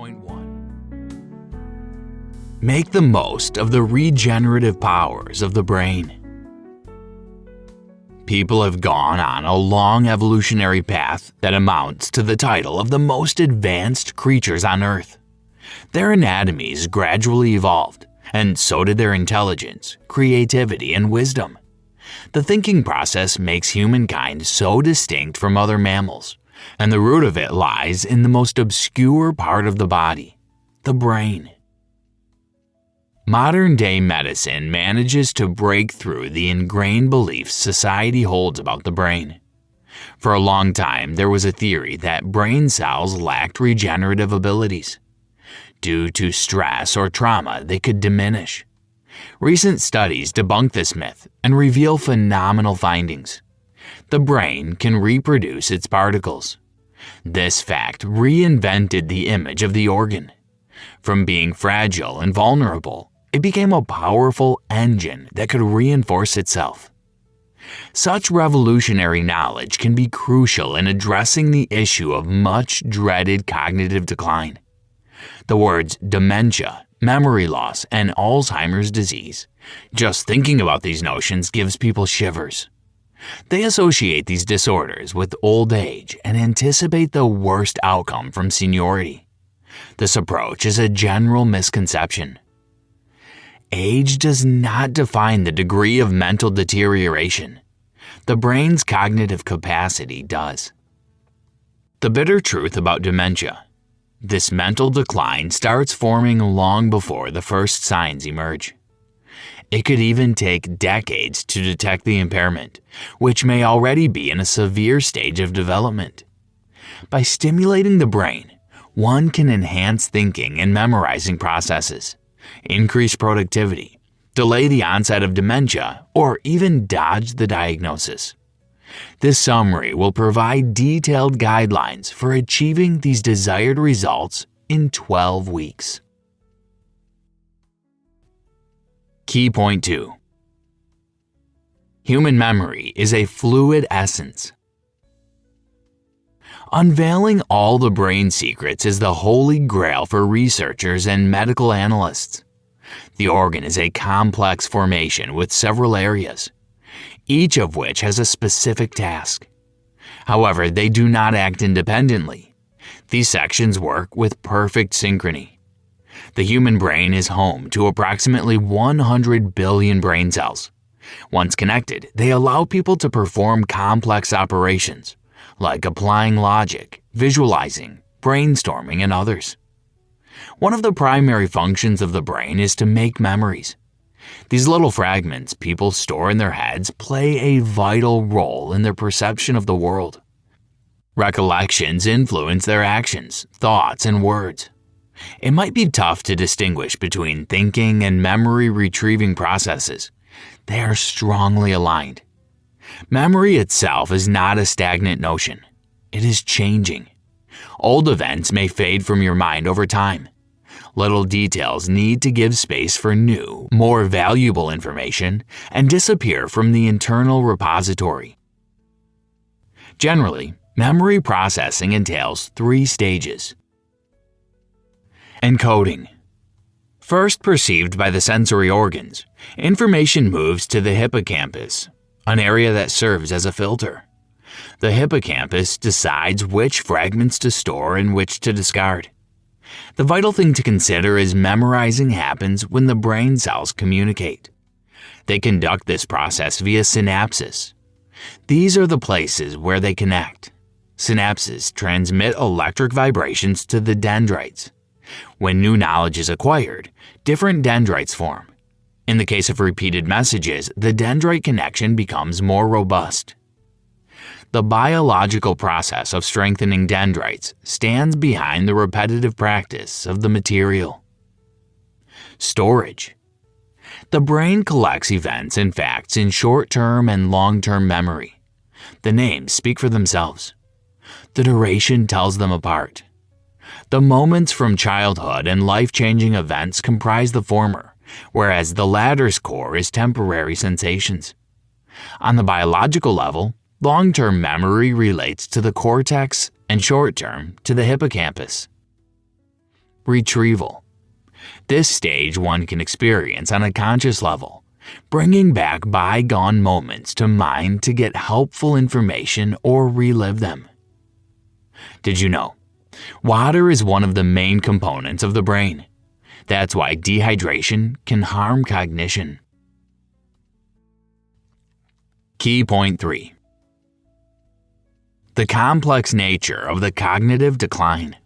3.1 Make the most of the regenerative powers of the brain. People have gone on a long evolutionary path that amounts to the title of the most advanced creatures on Earth. Their anatomies gradually evolved, and so did their intelligence, creativity, and wisdom. The thinking process makes humankind so distinct from other mammals, and the root of it lies in the most obscure part of the body, the brain. Modern-day medicine manages to break through the ingrained beliefs society holds about the brain. For a long time, there was a theory that brain cells lacked regenerative abilities. Due to stress or trauma, they could diminish. Recent studies debunk this myth and reveal phenomenal findings. The brain can reproduce its particles. This fact reinvented the image of the organ. From being fragile and vulnerable, it became a powerful engine that could reinforce itself. Such revolutionary knowledge can be crucial in addressing the issue of much dreaded cognitive decline. The words dementia, memory loss, and Alzheimer's disease. Just thinking about these notions gives people shivers. They associate these disorders with old age and anticipate the worst outcome from seniority. This approach is a general misconception. Age does not define the degree of mental deterioration. The brain's cognitive capacity does. The bitter truth about dementia. This mental decline starts forming long before the first signs emerge. It could even take decades to detect the impairment, which may already be in a severe stage of development. By stimulating the brain, one can enhance thinking and memorizing processes, increase productivity, delay the onset of dementia, or even dodge the diagnosis. This summary will provide detailed guidelines for achieving these desired results in 12 weeks. Key point 2. Human memory is a fluid essence. Unveiling all the brain secrets is the holy grail for researchers and medical analysts. The organ is a complex formation with several areas, each of which has a specific task. However, they do not act independently. These sections work with perfect synchrony. The human brain is home to approximately 100 billion brain cells. Once connected, they allow people to perform complex operations, like applying logic, visualizing, brainstorming, and others. One of the primary functions of the brain is to make memories. These little fragments people store in their heads play a vital role in their perception of the world. Recollections influence their actions, thoughts, and words. It might be tough to distinguish between thinking and memory retrieving processes. They are strongly aligned. Memory itself is not a stagnant notion. It is changing. Old events may fade from your mind over time. Little details need to give space for new, more valuable information and disappear from the internal repository. Generally, memory processing entails 3 stages. Encoding. First perceived by the sensory organs, information moves to the hippocampus, an area that serves as a filter. The hippocampus decides which fragments to store and which to discard. The vital thing to consider is memorizing happens when the brain cells communicate. They conduct this process via synapses. These are the places where they connect. Synapses transmit electric vibrations to the dendrites. When new knowledge is acquired, different dendrites form. In the case of repeated messages, the dendrite connection becomes more robust. The biological process of strengthening dendrites stands behind the repetitive practice of the material. Storage. The brain collects events and facts in short-term and long-term memory. The names speak for themselves. The duration tells them apart. The moments from childhood and life-changing events comprise the former, whereas the latter's core is temporary sensations. On the biological level, long-term memory relates to the cortex and short-term to the hippocampus. retrieval. This stage one can experience on a conscious level, bringing back bygone moments to mind to get helpful information or relive them. Did you know? Water is one of the main components of the brain. That's why dehydration can harm cognition. Key point 3. The complex nature of the cognitive decline.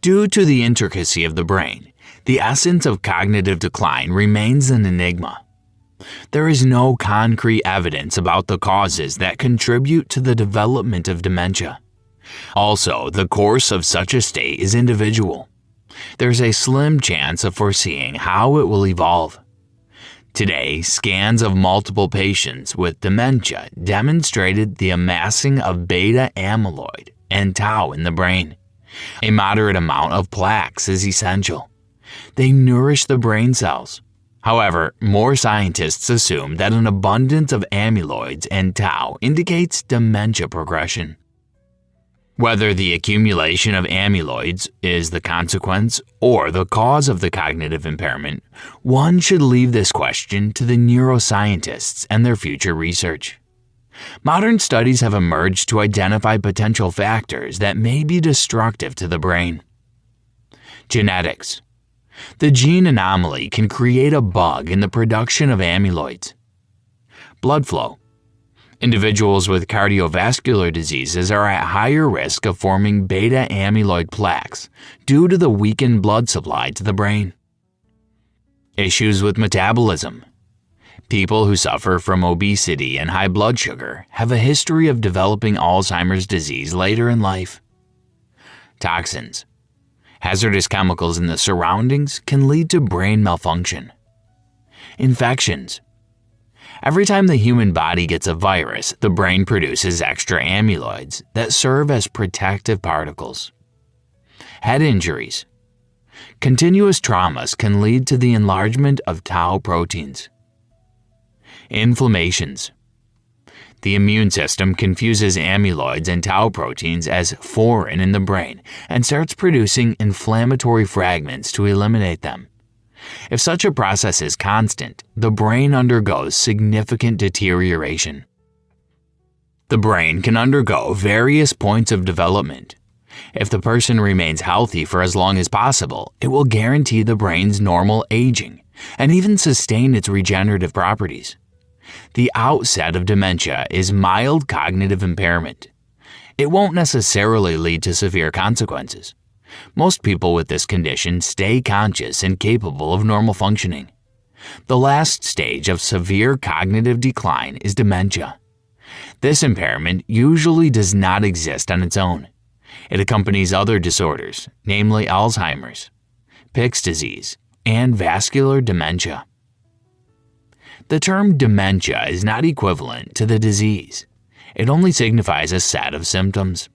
Due to the intricacy of the brain, the essence of cognitive decline remains an enigma. There is no concrete evidence about the causes that contribute to the development of dementia. Also, the course of such a state is individual. There's a slim chance of foreseeing how it will evolve. Today, scans of multiple patients with dementia demonstrated the amassing of beta amyloid and tau in the brain. A moderate amount of plaques is essential. They nourish the brain cells. However, more scientists assume that an abundance of amyloids and tau indicates dementia progression. Whether the accumulation of amyloids is the consequence or the cause of the cognitive impairment, one should leave this question to the neuroscientists and their future research. Modern studies have emerged to identify potential factors that may be destructive to the brain. Genetics. The gene anomaly can create a bug in the production of amyloids. Blood flow. Individuals with cardiovascular diseases are at higher risk of forming beta amyloid plaques due to the weakened blood supply to the brain. Issues with metabolism. People who suffer from obesity and high blood sugar have a history of developing Alzheimer's disease later in life. Toxins. Hazardous chemicals in the surroundings can lead to brain malfunction. Infections. Every time the human body gets a virus, the brain produces extra amyloids that serve as protective particles. Head injuries. Continuous traumas can lead to the enlargement of tau proteins. Inflammations. The immune system confuses amyloids and tau proteins as foreign in the brain and starts producing inflammatory fragments to eliminate them. If such a process is constant, the brain undergoes significant deterioration. The brain can undergo various points of development. If the person remains healthy for as long as possible, it will guarantee the brain's normal aging and even sustain its regenerative properties. The outset of dementia is mild cognitive impairment. It won't necessarily lead to severe consequences. Most people with this condition stay conscious and capable of normal functioning. The last stage of severe cognitive decline is dementia. This impairment usually does not exist on its own. It accompanies other disorders, namely Alzheimer's, Pick's disease, and vascular dementia. The term dementia is not equivalent to the disease. It only signifies a set of symptoms.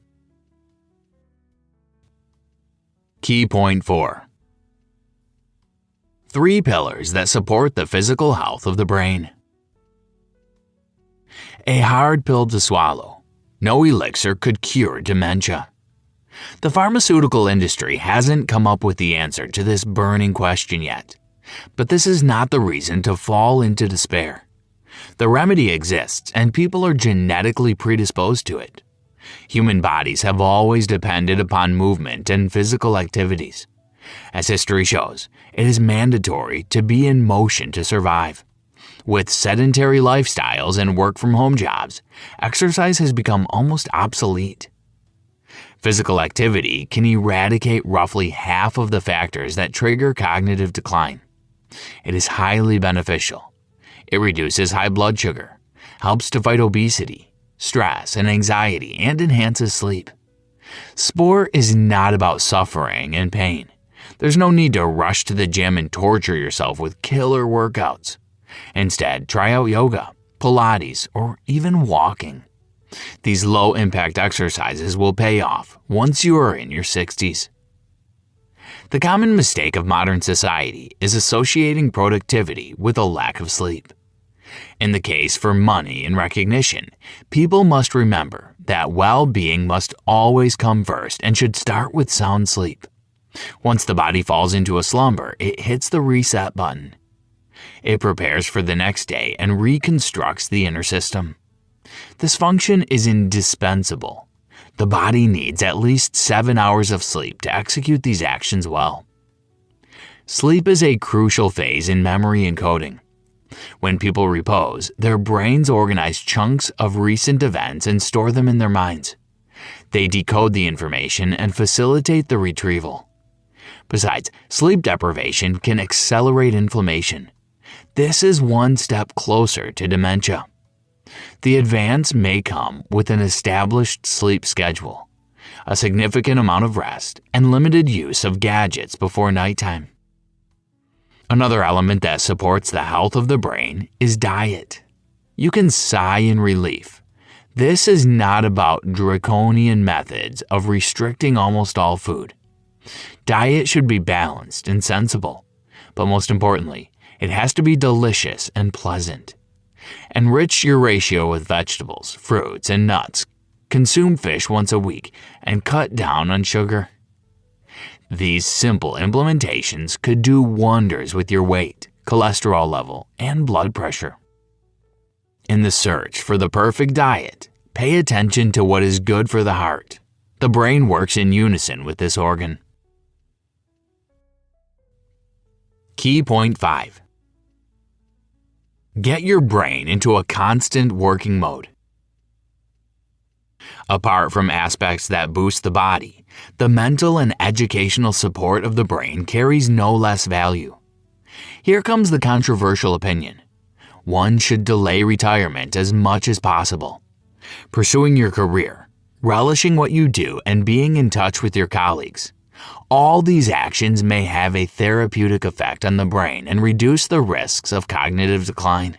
Key point 4. 3 pillars that support the physical health of the brain. A hard pill to swallow. No elixir could cure dementia. The pharmaceutical industry hasn't come up with the answer to this burning question yet, but this is not the reason to fall into despair. The remedy exists and people are genetically predisposed to it. Human bodies have always depended upon movement and physical activities. As history shows, it is mandatory to be in motion to survive. With sedentary lifestyles and work-from-home jobs, exercise has become almost obsolete. Physical activity can eradicate roughly half of the factors that trigger cognitive decline. It is highly beneficial. It reduces high blood sugar, helps to fight obesity, stress, and anxiety, and enhances sleep. Sport is not about suffering and pain. There's no need to rush to the gym and torture yourself with killer workouts. Instead, try out yoga, Pilates, or even walking. These low-impact exercises will pay off once you are in your 60s. The common mistake of modern society is associating productivity with a lack of sleep. In the case for money and recognition, people must remember that well-being must always come first and should start with sound sleep. Once the body falls into a slumber, it hits the reset button. It prepares for the next day and reconstructs the inner system. This function is indispensable. The body needs at least 7 hours of sleep to execute these actions well. Sleep is a crucial phase in memory encoding. When people repose, their brains organize chunks of recent events and store them in their minds. They decode the information and facilitate the retrieval. Besides, sleep deprivation can accelerate inflammation. This is one step closer to dementia. The advance may come with an established sleep schedule, a significant amount of rest, and limited use of gadgets before nighttime. Another element that supports the health of the brain is diet. You can sigh in relief. This is not about draconian methods of restricting almost all food. Diet should be balanced and sensible, but most importantly, it has to be delicious and pleasant. Enrich your ratio with vegetables, fruits, and nuts. Consume fish once a week and cut down on sugar. These simple implementations could do wonders with your weight, cholesterol level, and blood pressure. In the search for the perfect diet, pay attention to what is good for the heart. The brain works in unison with this organ. Key point 5. Get your brain into a constant working mode. Apart from aspects that boost the body, the mental and educational support of the brain carries no less value. Here comes the controversial opinion. One should delay retirement as much as possible. Pursuing your career, relishing what you do, and being in touch with your colleagues. All these actions may have a therapeutic effect on the brain and reduce the risks of cognitive decline.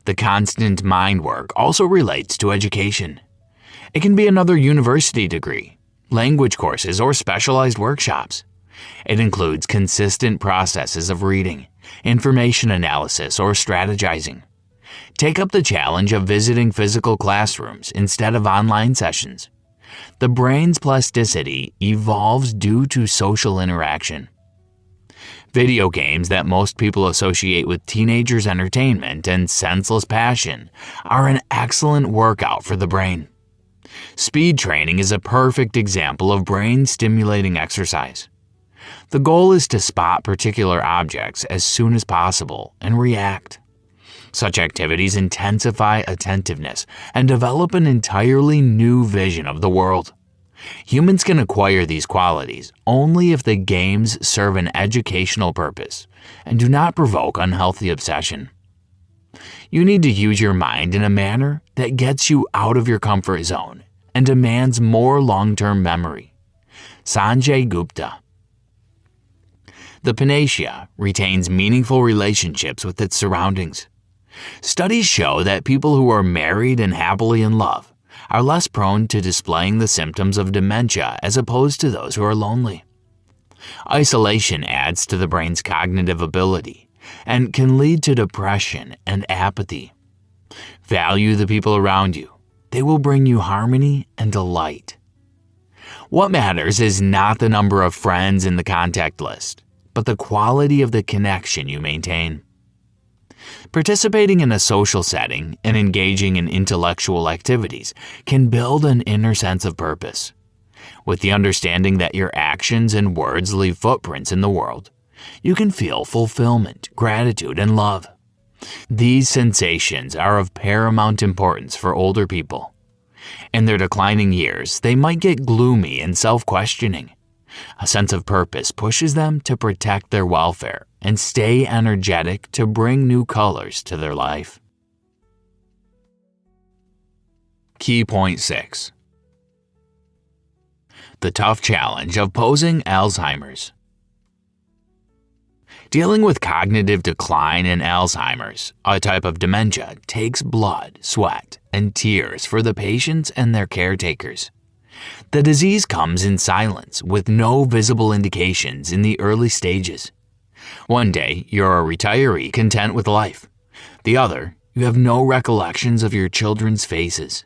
The constant mind work also relates to education. It can be another university degree, language courses, or specialized workshops. It includes consistent processes of reading, information analysis, or strategizing. Take up the challenge of visiting physical classrooms instead of online sessions. The brain's plasticity evolves due to social interaction. Video games that most people associate with teenagers' entertainment and senseless passion are an excellent workout for the brain. Speed training is a perfect example of brain-stimulating exercise. The goal is to spot particular objects as soon as possible and react. Such activities intensify attentiveness and develop an entirely new vision of the world. Humans can acquire these qualities only if the games serve an educational purpose and do not provoke unhealthy obsession. You need to use your mind in a manner that gets you out of your comfort zone and demands more long-term memory. Sanjay Gupta. The panacea retains meaningful relationships with its surroundings. Studies show that people who are married and happily in love are less prone to displaying the symptoms of dementia as opposed to those who are lonely. Isolation adds to the brain's cognitive ability and can lead to depression and apathy. Value the people around you. They will bring you harmony and delight. What matters is not the number of friends in the contact list, but the quality of the connection you maintain. Participating in a social setting and engaging in intellectual activities can build an inner sense of purpose. With the understanding that your actions and words leave footprints in the world, you can feel fulfillment, gratitude, and love. These sensations are of paramount importance for older people. In their declining years, they might get gloomy and self-questioning. A sense of purpose pushes them to protect their welfare and stay energetic to bring new colors to their life. Key point 6. The tough challenge of posing Alzheimer's. Dealing with cognitive decline in Alzheimer's, a type of dementia, takes blood, sweat, and tears for the patients and their caretakers. The disease comes in silence with no visible indications in the early stages. One day, you're a retiree content with life. The other, you have no recollections of your children's faces.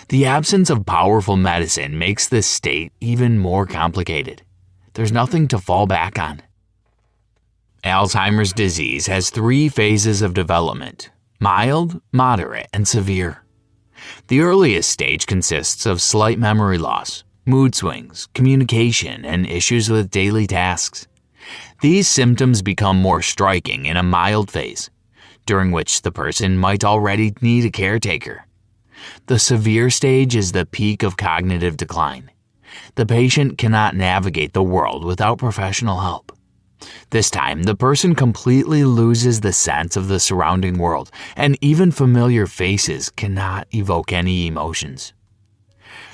The absence of powerful medicine makes this state even more complicated. There's nothing to fall back on. Alzheimer's disease has 3 phases of development: mild, moderate, and severe. The earliest stage consists of slight memory loss, mood swings, communication, and issues with daily tasks. These symptoms become more striking in a mild phase, during which the person might already need a caretaker. The severe stage is the peak of cognitive decline. The patient cannot navigate the world without professional help. This time, the person completely loses the sense of the surrounding world, and even familiar faces cannot evoke any emotions.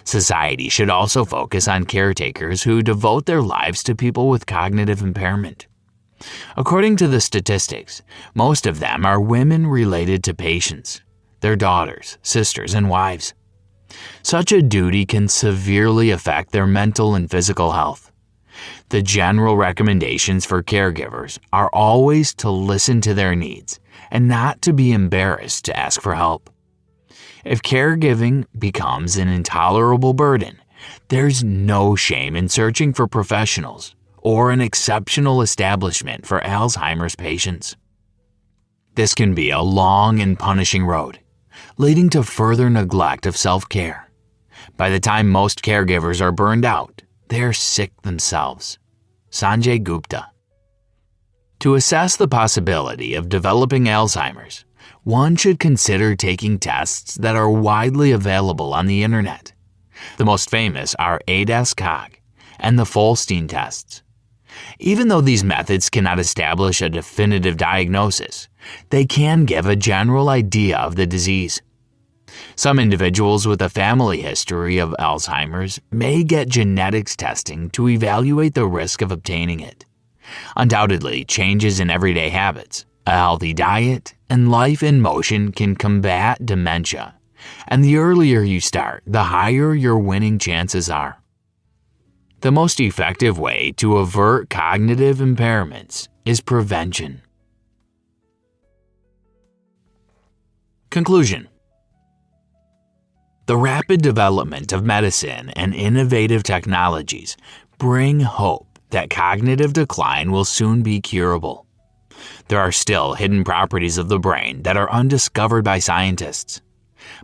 Society should also focus on caretakers who devote their lives to people with cognitive impairment. According to the statistics, most of them are women related to patients, their daughters, sisters, and wives. Such a duty can severely affect their mental and physical health. The general recommendations for caregivers are always to listen to their needs and not to be embarrassed to ask for help. If caregiving becomes an intolerable burden, there's no shame in searching for professionals or an exceptional establishment for Alzheimer's patients. This can be a long and punishing road, leading to further neglect of self-care. By the time most caregivers are burned out, they're sick themselves. Sanjay Gupta. To assess the possibility of developing Alzheimer's, one should consider taking tests that are widely available on the internet. The most famous are ADAS-Cog and the Folstein tests. Even though these methods cannot establish a definitive diagnosis, they can give a general idea of the disease. Some individuals with a family history of Alzheimer's may get genetics testing to evaluate the risk of obtaining it. Undoubtedly, changes in everyday habits, a healthy diet, and life in motion can combat dementia. And the earlier you start, the higher your winning chances are. The most effective way to avert cognitive impairments is prevention. Conclusion. The rapid development of medicine and innovative technologies bring hope that cognitive decline will soon be curable. There are still hidden properties of the brain that are undiscovered by scientists.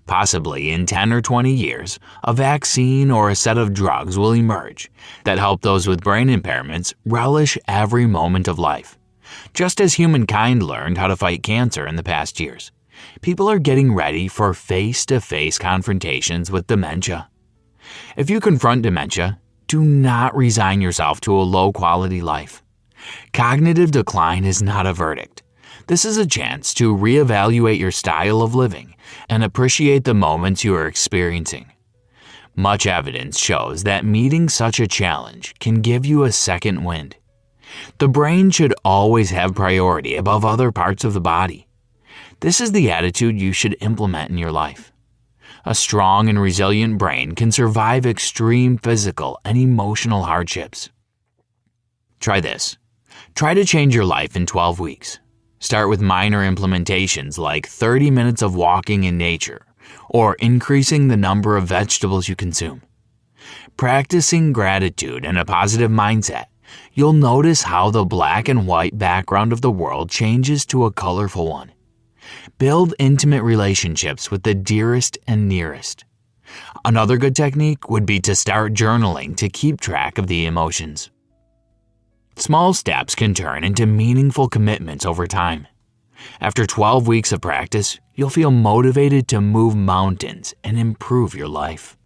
Possibly in 10 or 20 years, a vaccine or a set of drugs will emerge that help those with brain impairments relish every moment of life. Just as humankind learned how to fight cancer in the past years, people are getting ready for face-to-face confrontations with dementia. If you confront dementia, do not resign yourself to a low-quality life. Cognitive decline is not a verdict. This is a chance to reevaluate your style of living and appreciate the moments you are experiencing. Much evidence shows that meeting such a challenge can give you a second wind. The brain should always have priority above other parts of the body. This is the attitude you should implement in your life. A strong and resilient brain can survive extreme physical and emotional hardships. Try this. Try to change your life in 12 weeks. Start with minor implementations like 30 minutes of walking in nature or increasing the number of vegetables you consume. Practicing gratitude and a positive mindset, you'll notice how the black and white background of the world changes to a colorful one. Build intimate relationships with the dearest and nearest. Another good technique would be to start journaling to keep track of the emotions. Small steps can turn into meaningful commitments over time. After 12 weeks of practice, you'll feel motivated to move mountains and improve your life.